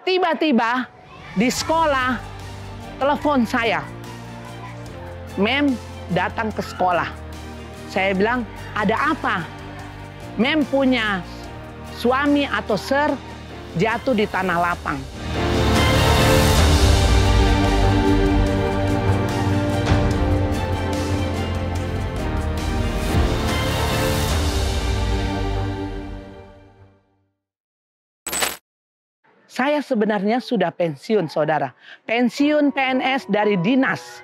Tiba-tiba di sekolah telepon saya. Mem datang ke sekolah. Saya bilang, ada apa? Mem punya suami atau ser jatuh di tanah lapang. Saya sebenarnya sudah pensiun, saudara. Pensiun PNS dari dinas.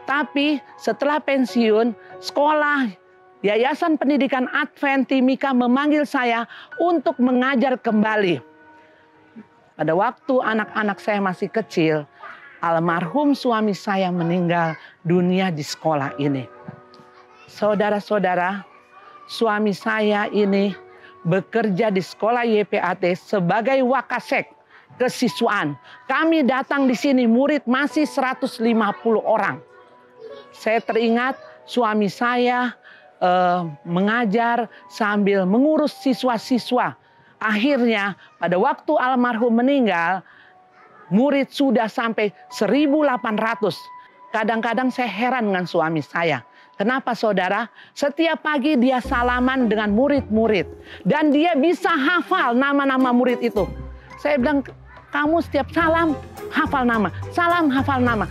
Tapi setelah pensiun, sekolah Yayasan Pendidikan Advent Timika memanggil saya untuk mengajar kembali. Pada waktu anak-anak saya masih kecil, almarhum suami saya meninggal dunia di sekolah ini. Saudara-saudara, suami saya ini bekerja di sekolah YPAT sebagai wakasek kesiswaan. Kami datang di sini murid masih 150 orang. Saya teringat suami saya mengajar sambil mengurus siswa-siswa. Akhirnya pada waktu almarhum meninggal, murid sudah sampai 1.800. Kadang-kadang saya heran dengan suami saya. Kenapa saudara? Setiap pagi dia salaman dengan murid-murid. Dan dia bisa hafal nama-nama murid itu. Saya bilang, kamu setiap salam hafal nama, salam hafal nama.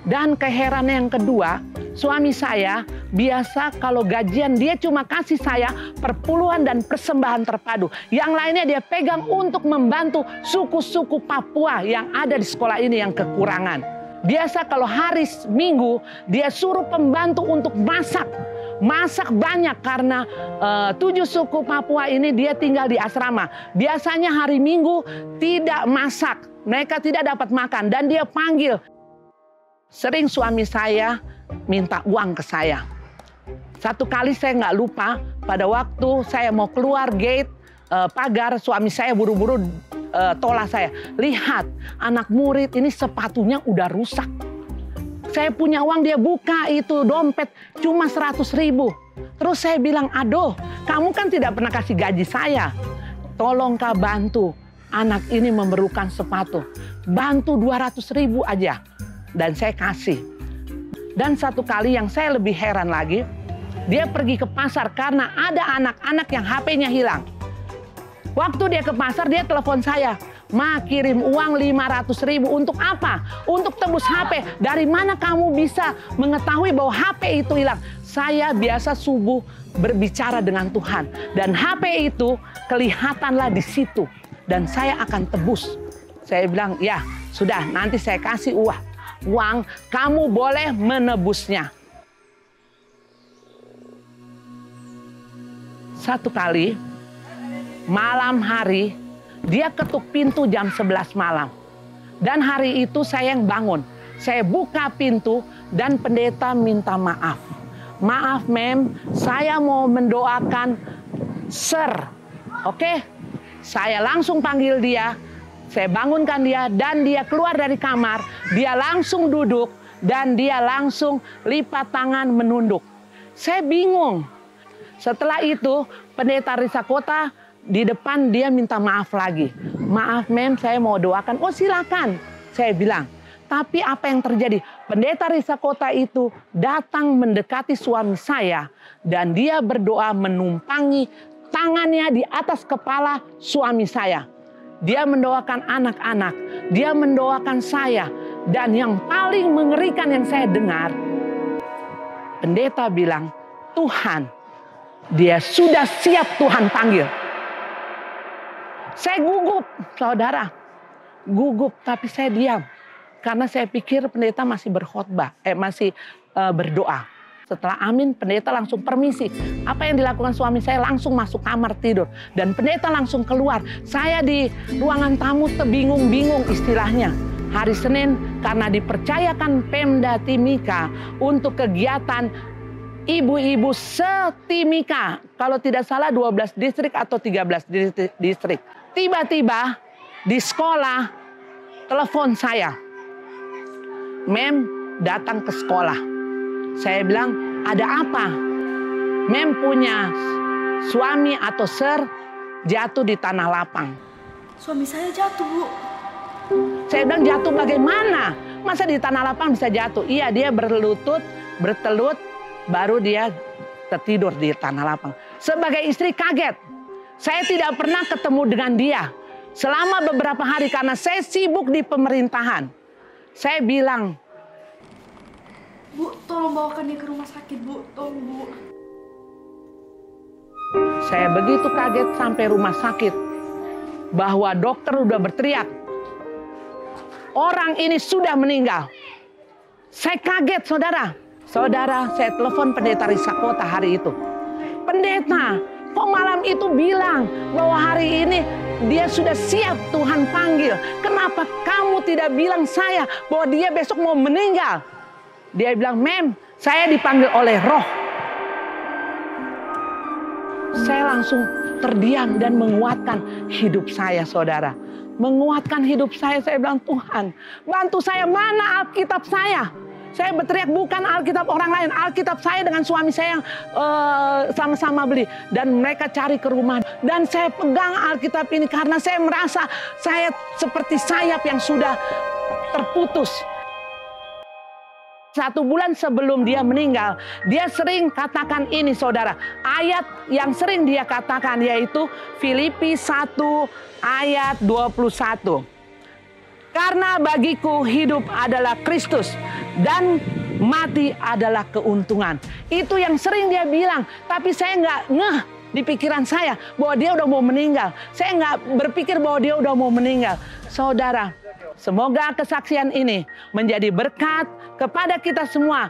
Dan keheranan yang kedua, suami saya biasa kalau gajian dia cuma kasih saya perpuluhan dan persembahan terpadu. Yang lainnya dia pegang untuk membantu suku-suku Papua yang ada di sekolah ini yang kekurangan. Biasa kalau hari Minggu dia suruh pembantu untuk masak. Masak banyak karena 7 suku Papua ini dia tinggal di asrama. Biasanya hari Minggu tidak masak. Mereka tidak dapat makan dan dia panggil. Sering suami saya minta uang ke saya. Satu kali saya nggak lupa, pada waktu saya mau keluar gate pagar, suami saya buru-buru tolak saya. Lihat, anak murid ini sepatunya udah rusak. Saya punya uang, dia buka itu dompet cuma 100.000. Terus saya bilang, aduh, kamu kan tidak pernah kasih gaji saya. Tolong Kak bantu, anak ini memerlukan sepatu. Bantu 200.000 aja. Dan saya kasih. Dan satu kali yang saya lebih heran lagi, dia pergi ke pasar karena ada anak-anak yang HP-nya hilang. Waktu dia ke pasar, dia telepon saya. Ma, kirim uang 500.000 untuk apa? Untuk tebus HP. Dari mana kamu bisa mengetahui bahwa HP itu hilang? Saya biasa subuh berbicara dengan Tuhan. Dan HP itu kelihatanlah di situ. Dan saya akan tebus. Saya bilang, ya sudah nanti saya kasih uang. Kamu boleh menebusnya. Satu kali, malam hari, dia ketuk pintu jam 11 malam. Dan hari itu saya yang bangun. Saya buka pintu dan pendeta minta maaf. Maaf Mem, saya mau mendoakan Sir. Oke? Saya langsung panggil dia. Saya bangunkan dia dan dia keluar dari kamar. Dia langsung duduk dan dia langsung lipat tangan menunduk. Saya bingung. Setelah itu pendeta Risa Kota di depan dia minta maaf lagi. Maaf Mem, saya mau doakan. Oh silakan, saya bilang. Tapi apa yang terjadi? Pendeta Risa Kota itu datang mendekati suami saya. Dan dia berdoa menumpangi tangannya di atas kepala suami saya. Dia mendoakan anak-anak. Dia mendoakan saya. Dan yang paling mengerikan yang saya dengar, pendeta bilang, Tuhan, dia sudah siap Tuhan panggil. Saya gugup, saudara. Gugup, tapi saya diam. Karena saya pikir pendeta masih berkhotbah, masih berdoa. Setelah amin, pendeta langsung permisi. Apa yang dilakukan suami saya langsung masuk kamar tidur. Dan pendeta langsung keluar. Saya di ruangan tamu terbingung-bingung istilahnya. Hari Senin, karena dipercayakan Pemda Timika untuk kegiatan ibu-ibu setimika. Kalau tidak salah 12 distrik atau 13 distrik. Tiba-tiba di sekolah telepon saya. Mem datang ke sekolah. Saya bilang, ada apa? Mem punya suami atau ser jatuh di tanah lapang. Suami saya jatuh, Bu. Saya bilang jatuh bagaimana? Masa di tanah lapang bisa jatuh? Iya, dia bertelut, baru dia tertidur di tanah lapang. Sebagai istri kaget. Saya tidak pernah ketemu dengan dia selama beberapa hari karena saya sibuk di pemerintahan. Saya bilang, Bu, tolong bawakan dia ke rumah sakit, Bu. Tolong, Bu. Saya begitu kaget sampai rumah sakit bahwa dokter udah berteriak, orang ini sudah meninggal. Saya kaget, saudara. Saudara, saya telepon pendeta Risakota hari itu. Pendeta, kok malam itu bilang bahwa hari ini dia sudah siap Tuhan panggil. Kenapa kamu tidak bilang saya bahwa dia besok mau meninggal? Dia bilang, Mem, saya dipanggil oleh roh. Saya langsung terdiam dan menguatkan hidup saya, saudara. Menguatkan hidup saya bilang, Tuhan, bantu saya, mana Alkitab saya? Saya berteriak, bukan Alkitab orang lain, Alkitab saya dengan suami saya yang sama-sama beli. Dan mereka cari ke rumah. Dan saya pegang Alkitab ini karena saya merasa saya seperti sayap yang sudah terputus. 1 bulan sebelum dia meninggal, dia sering katakan ini, saudara. Ayat yang sering dia katakan yaitu Filipi 1 ayat 21. Karena bagiku hidup adalah Kristus dan mati adalah keuntungan. Itu yang sering dia bilang, tapi saya nggak ngeh di pikiran saya bahwa dia udah mau meninggal. Saya nggak berpikir bahwa dia udah mau meninggal. Saudara, semoga kesaksian ini menjadi berkat kepada kita semua.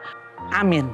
Amin.